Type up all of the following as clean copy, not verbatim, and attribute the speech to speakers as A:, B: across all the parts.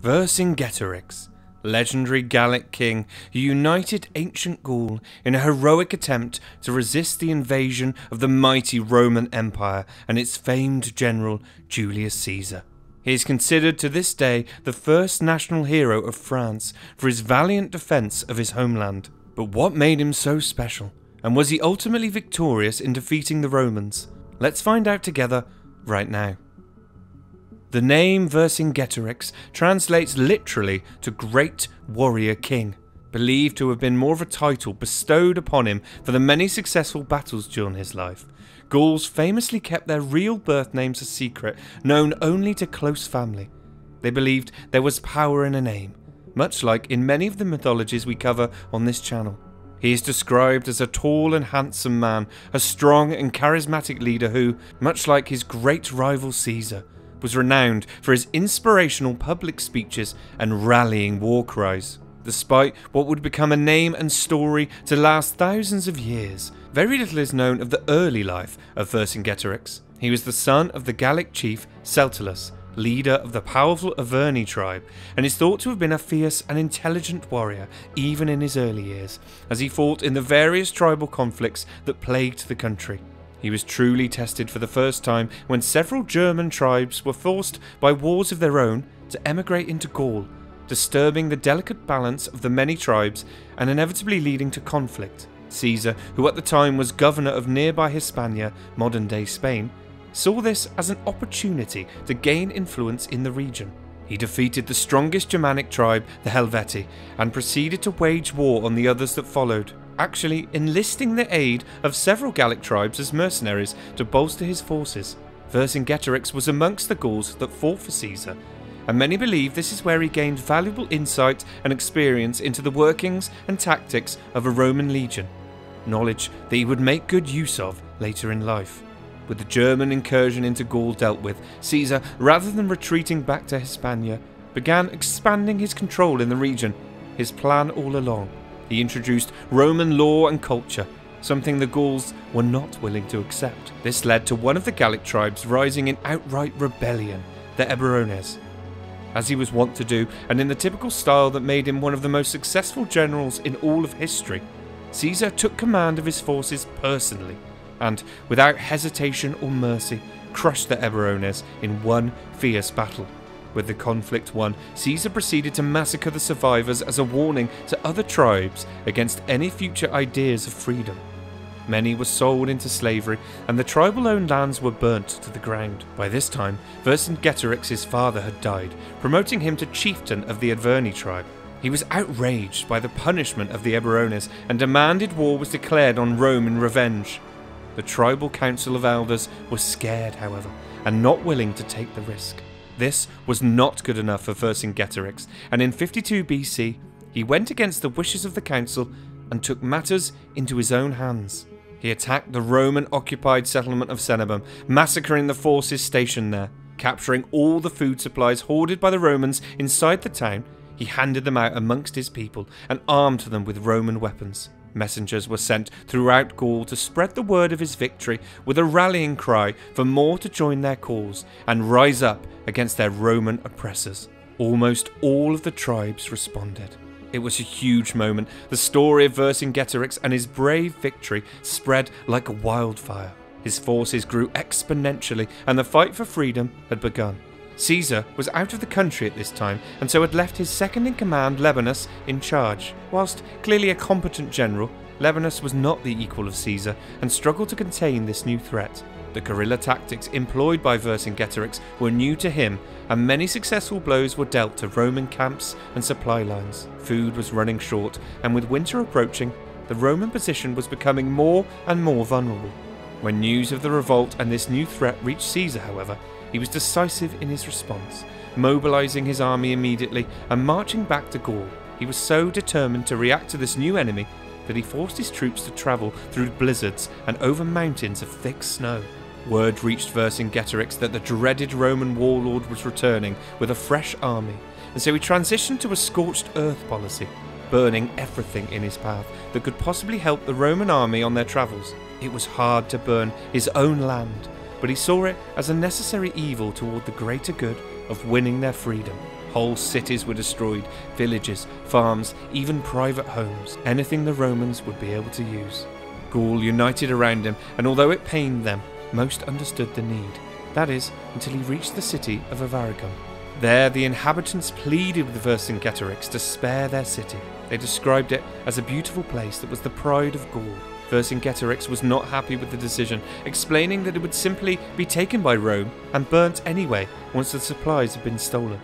A: Vercingetorix, legendary Gallic king who united ancient Gaul in a heroic attempt to resist the invasion of the mighty Roman Empire and its famed general Julius Caesar. He is considered to this day the first national hero of France for his valiant defence of his homeland. But what made him so special? And was he ultimately victorious in defeating the Romans? Let's find out together right now. The name Vercingetorix translates literally to Great Warrior King, believed to have been more of a title bestowed upon him for the many successful battles during his life. Gauls famously kept their real birth names a secret, known only to close family. They believed there was power in a name, much like in many of the mythologies we cover on this channel. He is described as a tall and handsome man, a strong and charismatic leader who, much like his great rival Caesar, was renowned for his inspirational public speeches and rallying war cries. Despite what would become a name and story to last thousands of years, very little is known of the early life of Vercingetorix. He was the son of the Gallic chief Celtulus, leader of the powerful Auvergne tribe, and is thought to have been a fierce and intelligent warrior even in his early years, as he fought in the various tribal conflicts that plagued the country. He was truly tested for the first time when several German tribes were forced by wars of their own to emigrate into Gaul, disturbing the delicate balance of the many tribes and inevitably leading to conflict. Caesar, who at the time was governor of nearby Hispania, modern-day Spain, saw this as an opportunity to gain influence in the region. He defeated the strongest Germanic tribe, the Helvetii, and proceeded to wage war on the others that followed, actually enlisting the aid of several Gallic tribes as mercenaries to bolster his forces. Vercingetorix was amongst the Gauls that fought for Caesar, and many believe this is where he gained valuable insight and experience into the workings and tactics of a Roman legion, knowledge that he would make good use of later in life. With the German incursion into Gaul dealt with, Caesar, rather than retreating back to Hispania, began expanding his control in the region. His plan all along, he introduced Roman law and culture, something the Gauls were not willing to accept. This led to one of the Gallic tribes rising in outright rebellion, the Eburones, as he was wont to do, and in the typical style that made him one of the most successful generals in all of history. Caesar took command of his forces personally, and, without hesitation or mercy, crushed the Eburones in one fierce battle. With the conflict won, Caesar proceeded to massacre the survivors as a warning to other tribes against any future ideas of freedom. Many were sold into slavery, and the tribal-owned lands were burnt to the ground. By this time, Vercingetorix's father had died, promoting him to chieftain of the Auvergne tribe. He was outraged by the punishment of the Eburones and demanded war was declared on Rome in revenge. The tribal council of elders was scared, however, and not willing to take the risk. This was not good enough for Vercingetorix, and in 52 BC, he went against the wishes of the council and took matters into his own hands. He attacked the Roman-occupied settlement of Cenabum, massacring the forces stationed there. Capturing all the food supplies hoarded by the Romans inside the town, he handed them out amongst his people and armed them with Roman weapons. Messengers were sent throughout Gaul to spread the word of his victory with a rallying cry for more to join their cause and rise up against their Roman oppressors. Almost all of the tribes responded. It was a huge moment. The story of Vercingetorix and his brave victory spread like a wildfire. His forces grew exponentially and the fight for freedom had begun. Caesar was out of the country at this time and so had left his second-in-command Labienus in charge. Whilst clearly a competent general, Labienus was not the equal of Caesar and struggled to contain this new threat. The guerrilla tactics employed by Vercingetorix were new to him, and many successful blows were dealt to Roman camps and supply lines. Food was running short, and with winter approaching, the Roman position was becoming more and more vulnerable. When news of the revolt and this new threat reached Caesar, however, he was decisive in his response, mobilizing his army immediately and marching back to Gaul. He was so determined to react to this new enemy that he forced his troops to travel through blizzards and over mountains of thick snow. Word reached Vercingetorix that the dreaded Roman warlord was returning with a fresh army, and so he transitioned to a scorched earth policy, burning everything in his path that could possibly help the Roman army on their travels. It was hard to burn his own land, but he saw it as a necessary evil toward the greater good of winning their freedom. Whole cities were destroyed, villages, farms, even private homes, anything the Romans would be able to use. Gaul united around him, and although it pained them, most understood the need. That is, until he reached the city of Avaricum. There, the inhabitants pleaded with Vercingetorix to spare their city. They described it as a beautiful place that was the pride of Gaul. Vercingetorix was not happy with the decision, explaining that it would simply be taken by Rome and burnt anyway once the supplies had been stolen,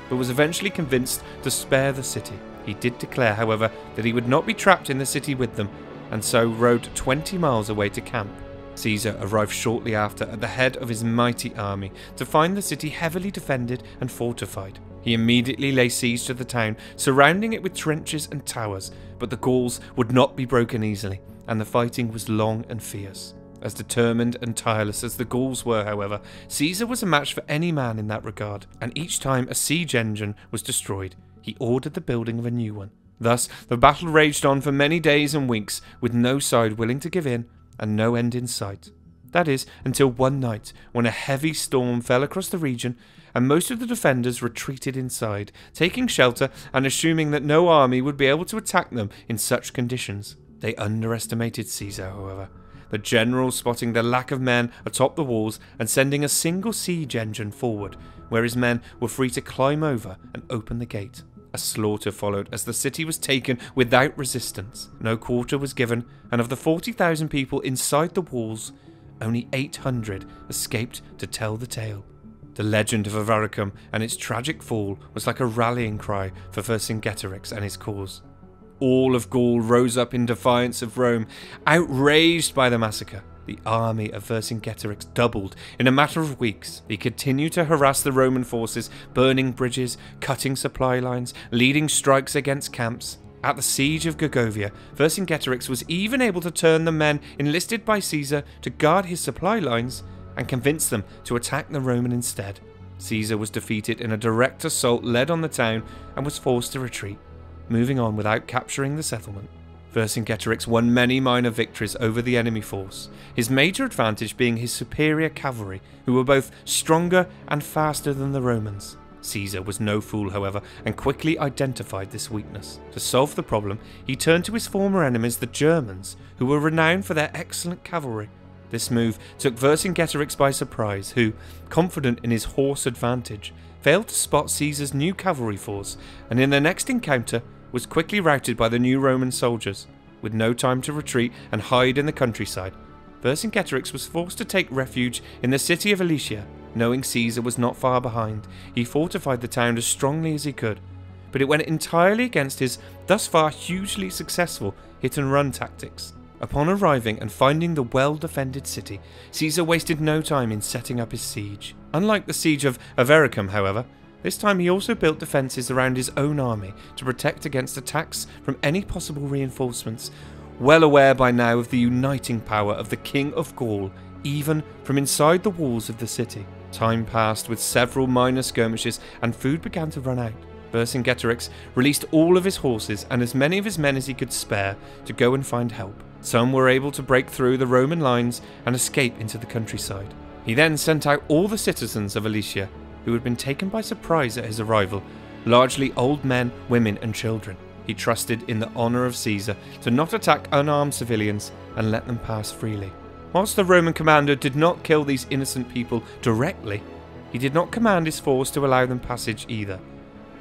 A: but was eventually convinced to spare the city. He did declare, however, that he would not be trapped in the city with them, and so rode 20 miles away to camp. Caesar arrived shortly after at the head of his mighty army to find the city heavily defended and fortified. He immediately laid siege to the town, surrounding it with trenches and towers, but the Gauls would not be broken easily, and the fighting was long and fierce. As determined and tireless as the Gauls were, however, Caesar was a match for any man in that regard, and each time a siege engine was destroyed, he ordered the building of a new one. Thus, the battle raged on for many days and weeks, with no side willing to give in, and no end in sight. That is, until one night, when a heavy storm fell across the region, and most of the defenders retreated inside, taking shelter and assuming that no army would be able to attack them in such conditions. They underestimated Caesar, however, the general spotting the lack of men atop the walls and sending a single siege engine forward, where his men were free to climb over and open the gate. A slaughter followed as the city was taken without resistance. No quarter was given, and of the 40,000 people inside the walls, only 800 escaped to tell the tale. The legend of Avaricum and its tragic fall was like a rallying cry for Vercingetorix and his cause. All of Gaul rose up in defiance of Rome, outraged by the massacre. The army of Vercingetorix doubled in a matter of weeks. He continued to harass the Roman forces, burning bridges, cutting supply lines, leading strikes against camps. At the siege of Gergovia, Vercingetorix was even able to turn the men enlisted by Caesar to guard his supply lines and convince them to attack the Roman instead. Caesar was defeated in a direct assault led on the town and was forced to retreat, moving on without capturing the settlement. Vercingetorix won many minor victories over the enemy force, his major advantage being his superior cavalry, who were both stronger and faster than the Romans. Caesar was no fool, however, and quickly identified this weakness. To solve the problem, he turned to his former enemies, the Germans, who were renowned for their excellent cavalry. This move took Vercingetorix by surprise, who, confident in his horse advantage, failed to spot Caesar's new cavalry force, and in their next encounter was quickly routed by the new Roman soldiers. With no time to retreat and hide in the countryside, Vercingetorix was forced to take refuge in the city of Alesia. Knowing Caesar was not far behind, he fortified the town as strongly as he could, but it went entirely against his thus far hugely successful hit-and-run tactics. Upon arriving and finding the well-defended city, Caesar wasted no time in setting up his siege. Unlike the siege of Avaricum, however, this time he also built defences around his own army to protect against attacks from any possible reinforcements, well aware by now of the uniting power of the King of Gaul, even from inside the walls of the city. Time passed with several minor skirmishes and food began to run out. Vercingetorix released all of his horses and as many of his men as he could spare to go and find help. Some were able to break through the Roman lines and escape into the countryside. He then sent out all the citizens of Alesia, who had been taken by surprise at his arrival, largely old men, women and children. He trusted in the honour of Caesar to not attack unarmed civilians and let them pass freely. Whilst the Roman commander did not kill these innocent people directly, he did not command his force to allow them passage either,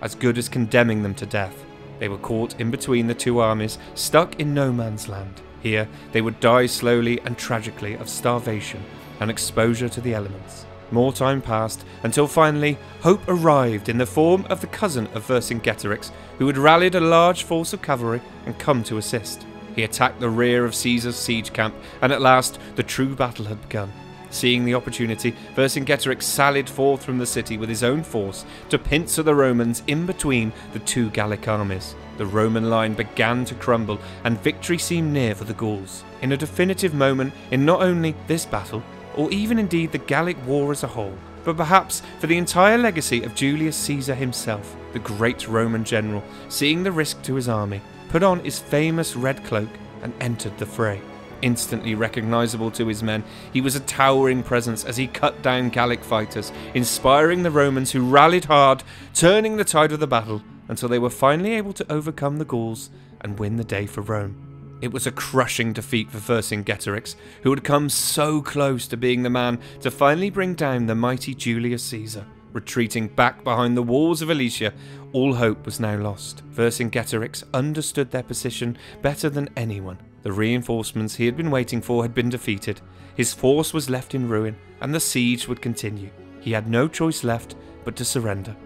A: as good as condemning them to death. They were caught in between the two armies, stuck in no man's land. Here they would die slowly and tragically of starvation and exposure to the elements. More time passed until finally hope arrived in the form of the cousin of Vercingetorix, who had rallied a large force of cavalry and come to assist. He attacked the rear of Caesar's siege camp, and at last the true battle had begun. Seeing the opportunity, Vercingetorix sallied forth from the city with his own force to pincer the Romans in between the two Gallic armies. The Roman line began to crumble, and victory seemed near for the Gauls. In a definitive moment in not only this battle, or even indeed the Gallic War as a whole, but perhaps for the entire legacy of Julius Caesar himself, the great Roman general, seeing the risk to his army, put on his famous red cloak and entered the fray. Instantly recognisable to his men, he was a towering presence as he cut down Gallic fighters, inspiring the Romans who rallied hard, turning the tide of the battle until they were finally able to overcome the Gauls and win the day for Rome. It was a crushing defeat for Vercingetorix, who had come so close to being the man to finally bring down the mighty Julius Caesar. Retreating back behind the walls of Alesia, all hope was now lost. Vercingetorix understood their position better than anyone. The reinforcements he had been waiting for had been defeated, his force was left in ruin, and the siege would continue. He had no choice left but to surrender.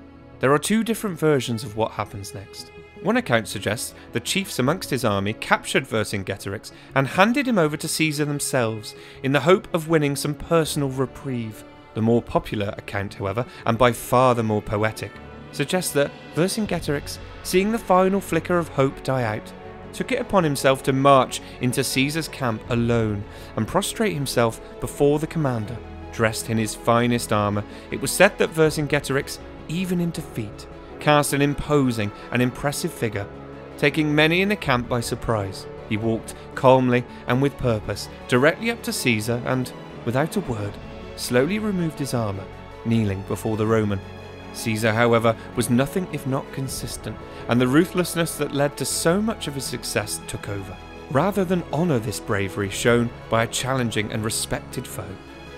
A: There are two different versions of what happens next. One account suggests the chiefs amongst his army captured Vercingetorix and handed him over to Caesar themselves in the hope of winning some personal reprieve. The more popular account, however, and by far the more poetic, suggests that Vercingetorix, seeing the final flicker of hope die out, took it upon himself to march into Caesar's camp alone and prostrate himself before the commander. Dressed in his finest armour, it was said that Vercingetorix, even in defeat, cast an imposing and impressive figure, taking many in the camp by surprise. He walked calmly and with purpose directly up to Caesar and, without a word, slowly removed his armour, kneeling before the Roman. Caesar, however, was nothing if not consistent, and the ruthlessness that led to so much of his success took over. Rather than honour this bravery shown by a challenging and respected foe,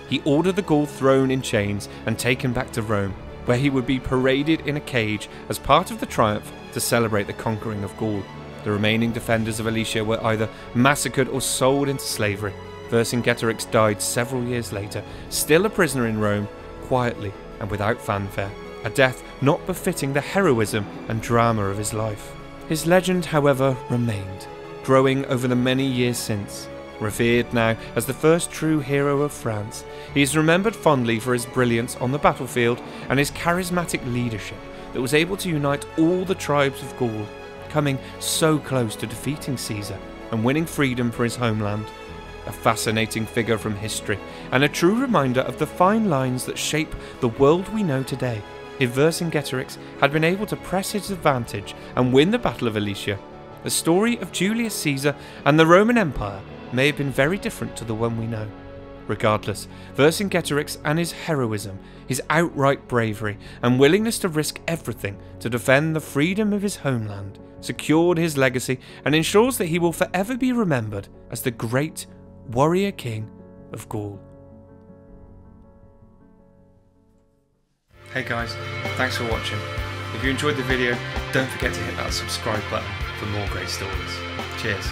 A: he ordered the Gaul thrown in chains and taken back to Rome, where he would be paraded in a cage as part of the triumph to celebrate the conquering of Gaul. The remaining defenders of Alesia were either massacred or sold into slavery. Vercingetorix died several years later, still a prisoner in Rome, quietly and without fanfare. A death not befitting the heroism and drama of his life. His legend, however, remained, growing over the many years since. Revered now as the first true hero of France, he is remembered fondly for his brilliance on the battlefield and his charismatic leadership that was able to unite all the tribes of Gaul, coming so close to defeating Caesar and winning freedom for his homeland. A fascinating figure from history and a true reminder of the fine lines that shape the world we know today. If Vercingetorix had been able to press his advantage and win the Battle of Alesia, the story of Julius Caesar and the Roman Empire may have been very different to the one we know. Regardless, Vercingetorix and his heroism, his outright bravery and willingness to risk everything to defend the freedom of his homeland, secured his legacy and ensures that he will forever be remembered as the great warrior king of Gaul. Hey guys, thanks for watching. If you enjoyed the video, don't forget to hit that subscribe button for more great stories. Cheers.